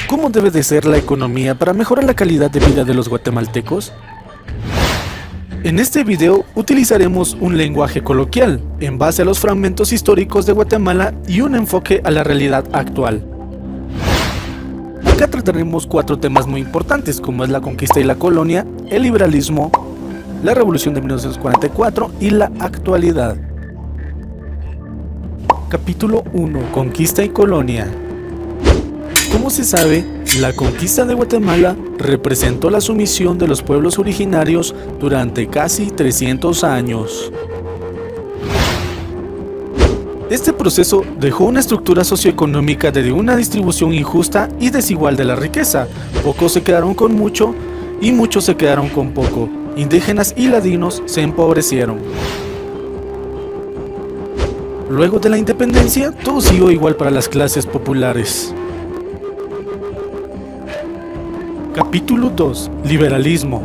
¿Cómo debe de ser la economía para mejorar la calidad de vida de los guatemaltecos? En este video utilizaremos un lenguaje coloquial, en base a los fragmentos históricos de Guatemala y un enfoque a la realidad actual. Acá trataremos 4 temas muy importantes, como es la conquista y la colonia, el liberalismo, la revolución de 1944 y la actualidad. Capítulo 1. Conquista y colonia. Como se sabe, la conquista de Guatemala representó la sumisión de los pueblos originarios durante casi 300 años. Este proceso dejó una estructura socioeconómica de una distribución injusta y desigual de la riqueza. Pocos se quedaron con mucho y muchos se quedaron con poco. Indígenas y ladinos se empobrecieron. Luego de la independencia, todo siguió igual para las clases populares. Capítulo 2. Liberalismo.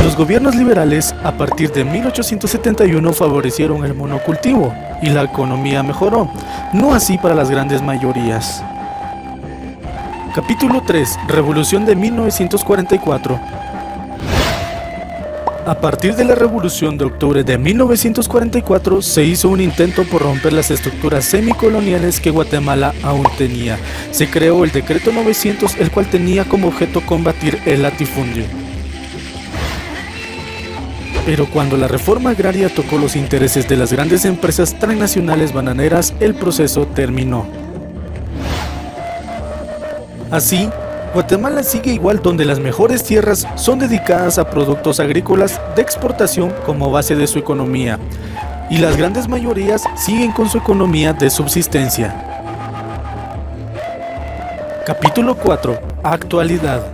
Los gobiernos liberales a partir de 1871 favorecieron el monocultivo y la economía mejoró, no así para las grandes mayorías. Capítulo 3. Revolución de 1944. A partir de la Revolución de Octubre de 1944 se hizo un intento por romper las estructuras semicoloniales que Guatemala aún tenía. Se creó el Decreto 900, el cual tenía como objeto combatir el latifundio. Pero cuando la reforma agraria tocó los intereses de las grandes empresas transnacionales bananeras, el proceso terminó. Así, Guatemala sigue igual, donde las mejores tierras son dedicadas a productos agrícolas de exportación como base de su economía, y las grandes mayorías siguen con su economía de subsistencia. Capítulo 4. Actualidad.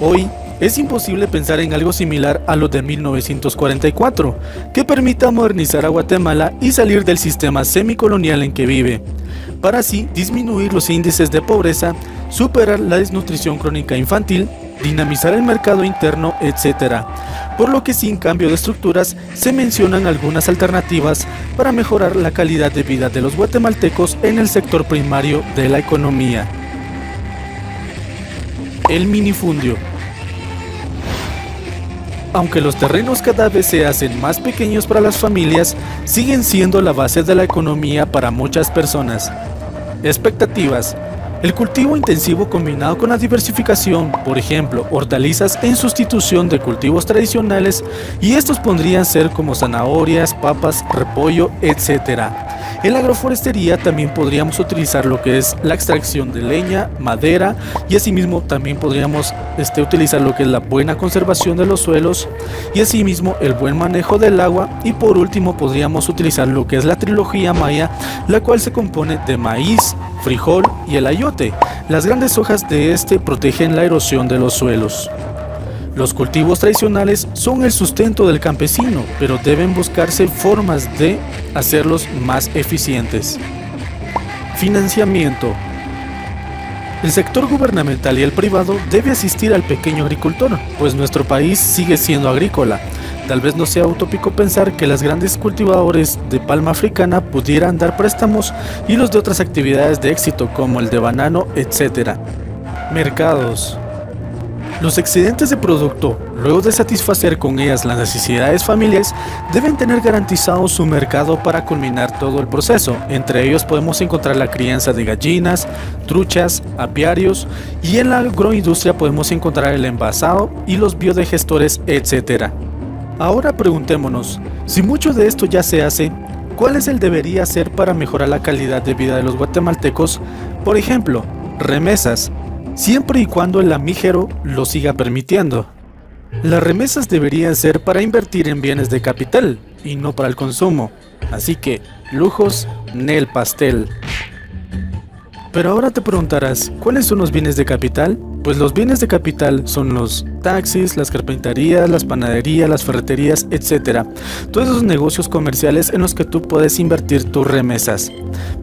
Hoy es imposible pensar en algo similar a lo de 1944, que permita modernizar a Guatemala y salir del sistema semicolonial en que vive, para así disminuir los índices de pobreza, superar la desnutrición crónica infantil, dinamizar el mercado interno, etc. Por lo que sin cambio de estructuras se mencionan algunas alternativas para mejorar la calidad de vida de los guatemaltecos en el sector primario de la economía. El minifundio. Aunque los terrenos cada vez se hacen más pequeños para las familias, siguen siendo la base de la economía para muchas personas. Expectativas. El cultivo intensivo combinado con la diversificación, por ejemplo, hortalizas en sustitución de cultivos tradicionales, y estos podrían ser como zanahorias, papas, repollo, etc. En la agroforestería también podríamos utilizar lo que es la extracción de leña, madera, y asimismo también podríamos utilizar lo que es la buena conservación de los suelos, y asimismo el buen manejo del agua, y por último podríamos utilizar lo que es la trilogía maya, la cual se compone de maíz, frijol y el ayote. Las grandes hojas de este protegen la erosión de los suelos. Los cultivos tradicionales son el sustento del campesino, pero deben buscarse formas de hacerlos más eficientes. Financiamiento. El sector gubernamental y el privado debe asistir al pequeño agricultor, pues nuestro país sigue siendo agrícola. Tal vez no sea utópico pensar que las grandes cultivadores de palma africana pudieran dar préstamos y los de otras actividades de éxito como el de banano, etc. Mercados. Los excedentes de producto, luego de satisfacer con ellas las necesidades familiares, deben tener garantizado su mercado para culminar todo el proceso. Entre ellos podemos encontrar la crianza de gallinas, truchas, apiarios, y en la agroindustria podemos encontrar el envasado y los biodigestores, etc. Ahora preguntémonos, si mucho de esto ya se hace, ¿cuál es el debería hacer para mejorar la calidad de vida de los guatemaltecos? Por ejemplo, remesas, siempre y cuando el amígero lo siga permitiendo. Las remesas deberían ser para invertir en bienes de capital y no para el consumo, así que lujos nel pastel. Pero ahora te preguntarás, ¿cuáles son los bienes de capital? Pues los bienes de capital son los taxis, las carpinterías, las panaderías, las ferreterías, etc. Todos esos negocios comerciales en los que tú puedes invertir tus remesas.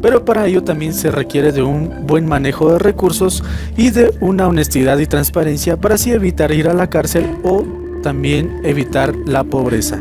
Pero para ello también se requiere de un buen manejo de recursos y de una honestidad y transparencia para así evitar ir a la cárcel o también evitar la pobreza.